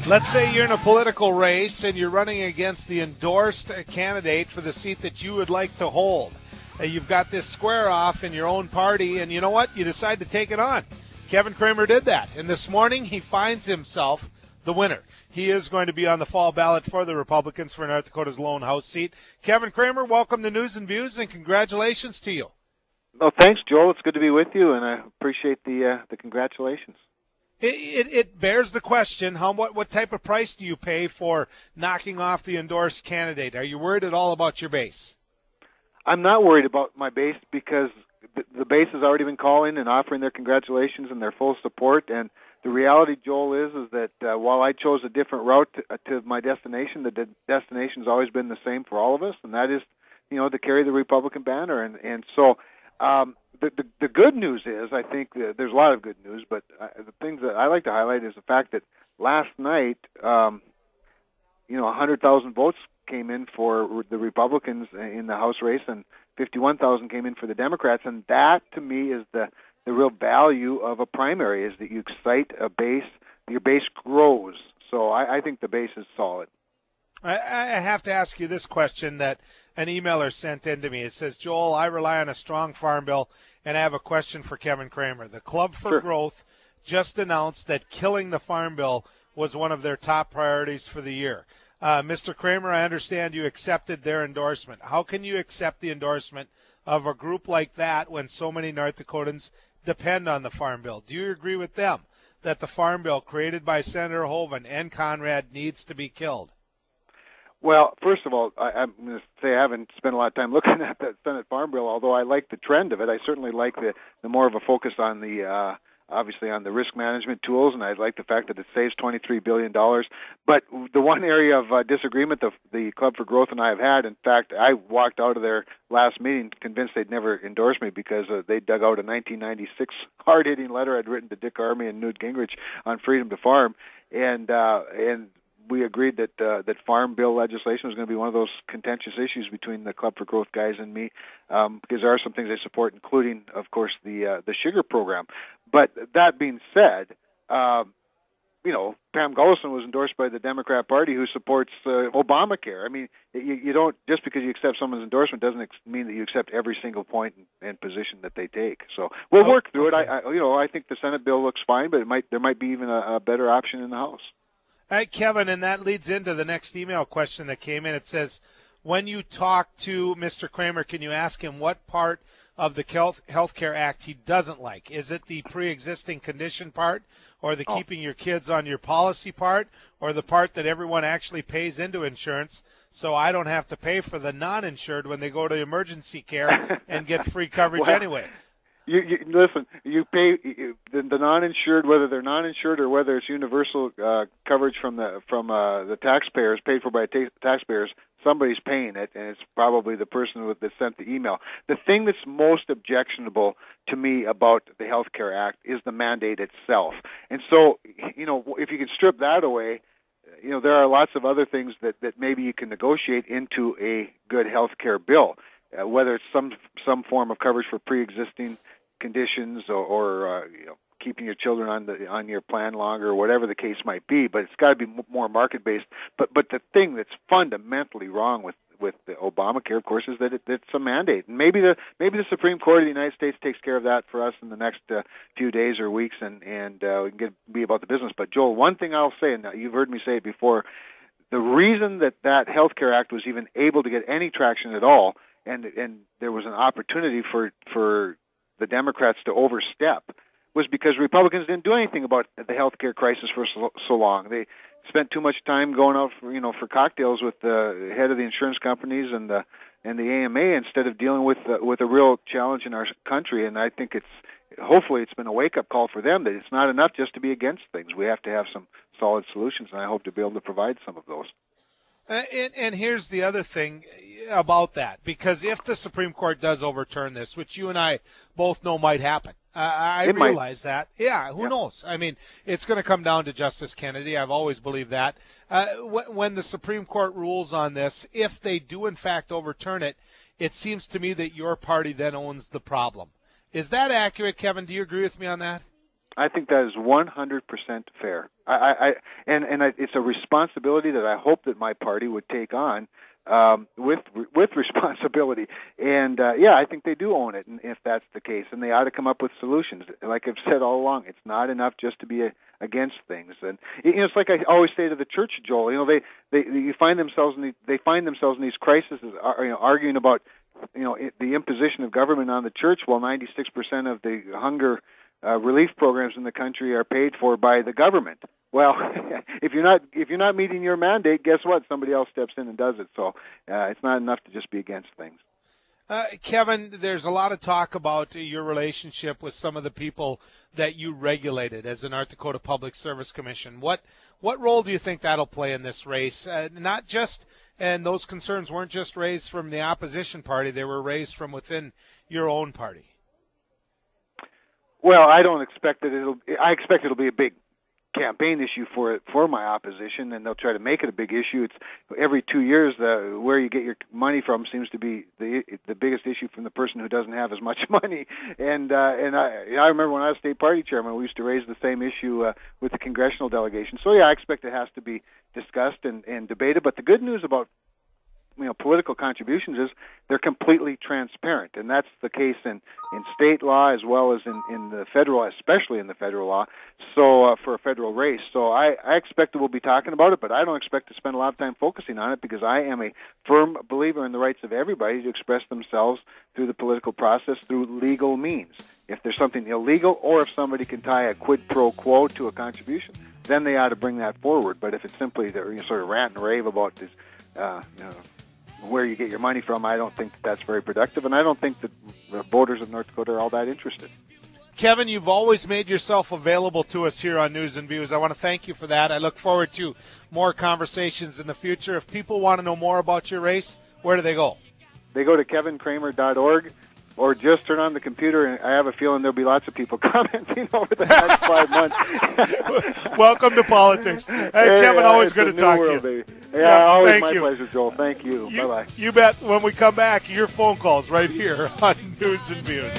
Let's say you're in a political race and you're running against the endorsed candidate for the seat that you would like to hold. You've got this square off in your own party, and you know what? You decide to take it on. Kevin Cramer did that, and this morning he finds himself the winner. He is going to be on the fall ballot for the Republicans for North Dakota's lone House seat. Kevin Cramer, welcome to News and Views, and congratulations to you. Well, thanks, Joel. It's good to be with you, and I appreciate the congratulations. It bears the question, what type of price do you pay for knocking off the endorsed candidate? Are you worried at all about your base? I'm not worried about my base because the base has already been calling and offering their congratulations and their full support. And the reality, Joel, is that while I chose a different route to my destination, the destination's always been the same for all of us, and that is, to carry the Republican banner. And so the good news is, I think there's a lot of good news, but the things that I like to highlight is the fact that last night, 100,000 votes came in for the Republicans in the House race, and 51,000 came in for the Democrats, and that, to me, is the real value of a primary, is that you excite a base, your base grows. So I think the base is solid. I have to ask you this question that an emailer sent in to me. It says, Joel, I rely on a strong farm bill, and I have a question for Kevin Cramer. The Club for Growth just announced that killing the farm bill was one of their top priorities for the year. Mr. Cramer, I understand you accepted their endorsement. How can you accept the endorsement of a group like that when so many North Dakotans depend on the farm bill? Do you agree with them that the farm bill created by Senator Hoeven and Conrad needs to be killed? Well, first of all, I'm going to say I haven't spent a lot of time looking at that Senate Farm Bill, although I like the trend of it. I certainly like the more of a focus on the obviously on the risk management tools, and I like the fact that it saves $23 billion. But the one area of disagreement the Club for Growth and I have had, in fact, I walked out of their last meeting convinced they'd never endorse me because they dug out a 1996 hard-hitting letter I'd written to Dick Armey and Newt Gingrich on freedom to farm, and we agreed that farm bill legislation was going to be one of those contentious issues between the Club for Growth guys and me, because there are some things they support, including, of course, the sugar program. But that being said, Pam Gullison was endorsed by the Democrat Party, who supports Obamacare. I mean, you don't, just because you accept someone's endorsement doesn't mean that you accept every single point and position that they take. So we'll work through it. I think the Senate bill looks fine, but there might be even a better option in the House. All right, Kevin, and that leads into the next email question that came in. It says, when you talk to Mr. Cramer, can you ask him what part of the Health Care Act he doesn't like? Is it the pre-existing condition part, or the keeping your kids on your policy part, or the part that everyone actually pays into insurance so I don't have to pay for the non-insured when they go to emergency care and get free coverage anyway? You listen. You pay the non-insured, whether they're non-insured or whether it's universal coverage from the taxpayers, paid for by taxpayers. Somebody's paying it, and it's probably the person that sent the email. The thing that's most objectionable to me about the Health Care Act is the mandate itself. And so, if you can strip that away, there are lots of other things that maybe you can negotiate into a good health care bill, whether it's some form of coverage for pre-existing conditions or keeping your children on your plan longer, or whatever the case might be. But it's got to be more market based. But the thing that's fundamentally wrong with the Obamacare, of course, is that it's a mandate. And maybe the Supreme Court of the United States takes care of that for us in the next few days or weeks, and we can be about the business. But Joel, one thing I'll say, and you've heard me say it before, the reason that Health Care Act was even able to get any traction at all, and there was an opportunity for the Democrats to overstep, was because Republicans didn't do anything about the health care crisis for so long. They spent too much time going out for cocktails with the head of the insurance companies and the AMA instead of dealing with a real challenge in our country. And I think hopefully it's been a wake-up call for them that it's not enough just to be against things. We have to have some solid solutions, and I hope to be able to provide some of those. And here's the other thing about that, because if the Supreme Court does overturn this, which you and I both know might happen, I realize that. Yeah, who knows? I mean, it's going to come down to Justice Kennedy. I've always believed that. When the Supreme Court rules on this, if they do in fact overturn it, it seems to me that your party then owns the problem. Is that accurate, Kevin? Do you agree with me on that? I think that is 100% fair. It's a responsibility that I hope that my party would take on with responsibility. And I think they do own it, and if that's the case, and they ought to come up with solutions. Like I've said all along, it's not enough just to be against things. And it's like I always say to the church, Joel. They find themselves in these crises, arguing about the imposition of government on the church, while 96% of the hunger relief programs in the country are paid for by the government. Well, if you're not meeting your mandate, guess what? Somebody else steps in and does it. So it's not enough to just be against things. Kevin, there's a lot of talk about your relationship with some of the people that you regulated as the North Dakota Public Service Commission. What role do you think that'll play in this race? And those concerns weren't just raised from the opposition party; they were raised from within your own party. Well, I expect it'll be a big campaign issue for my opposition, and they'll try to make it a big issue. It's every 2 years where you get your money from seems to be the biggest issue from the person who doesn't have as much money. And I remember when I was state party chairman, we used to raise the same issue with the congressional delegation. So I expect it has to be discussed and debated. But the good news about political contributions is they're completely transparent, and that's the case in state law as well as in the federal, especially in the federal law. So for a federal race, so I expect that we'll be talking about it, but I don't expect to spend a lot of time focusing on it because I am a firm believer in the rights of everybody to express themselves through the political process through legal means. If there's something illegal, or if somebody can tie a quid pro quo to a contribution, then they ought to bring that forward. But if it's simply sort of rant and rave about this, where you get your money from, I don't think that's very productive, and I don't think that the voters of North Dakota are all that interested. Kevin, you've always made yourself available to us here on News and Views. I want to thank you for that. I look forward to more conversations in the future. If people want to know more about your race, where do they go? They go to kevincramer.org, or just turn on the computer, and I have a feeling there'll be lots of people commenting over the next 5 months. Welcome to politics. Hey, Kevin, always good to talk to you. Baby. Yeah, always my pleasure, Joel. Thank you. Bye-bye. You bet. When we come back, your phone calls right here on News and Views.